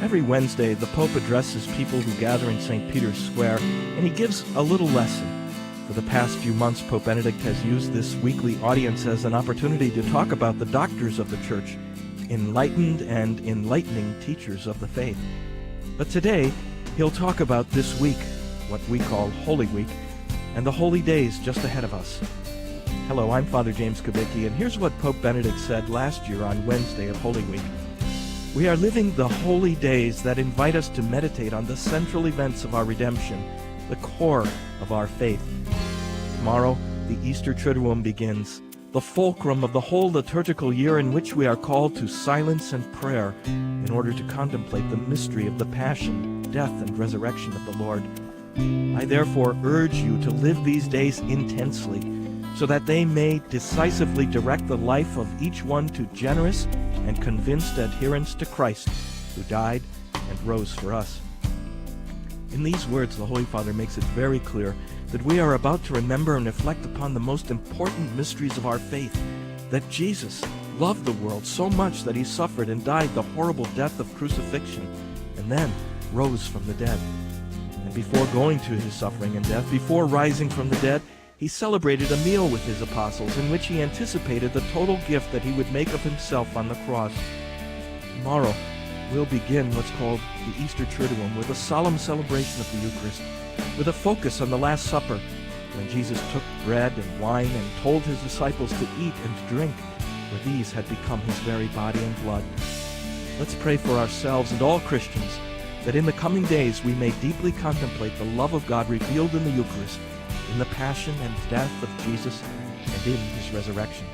Every Wednesday, the Pope addresses people who gather in St. Peter's Square, and he gives a little lesson. For the past few months, Pope Benedict has used this weekly audience as an opportunity to talk about the doctors of the Church, enlightened and enlightening teachers of the faith. But today, he'll talk about this week, what we call Holy Week, and the holy days just ahead of us. Hello, I'm Father James Kubicki, and here's what Pope Benedict said last year on Wednesday of Holy Week. We are living the holy days that invite us to meditate on the central events of our redemption, the core of our faith. Tomorrow, the Easter Triduum begins, the fulcrum of the whole liturgical year in which we are called to silence and prayer in order to contemplate the mystery of the passion, death, and resurrection of the Lord. I therefore urge you to live these days intensely, so that they may decisively direct the life of each one to generous and convinced adherence to Christ, who died and rose for us. In these words, the Holy Father makes it very clear that we are about to remember and reflect upon the most important mysteries of our faith, that Jesus loved the world so much that he suffered and died the horrible death of crucifixion, and then rose from the dead. And before going to his suffering and death, before rising from the dead, he celebrated a meal with his apostles in which he anticipated the total gift that he would make of himself on the cross. Tomorrow, we'll begin what's called the Easter Triduum with a solemn celebration of the Eucharist, with a focus on the Last Supper, when Jesus took bread and wine and told his disciples to eat and drink, for these had become his very body and blood. Let's pray for ourselves and all Christians, that in the coming days we may deeply contemplate the love of God revealed in the Eucharist, in the passion and death of Jesus, and in his resurrection.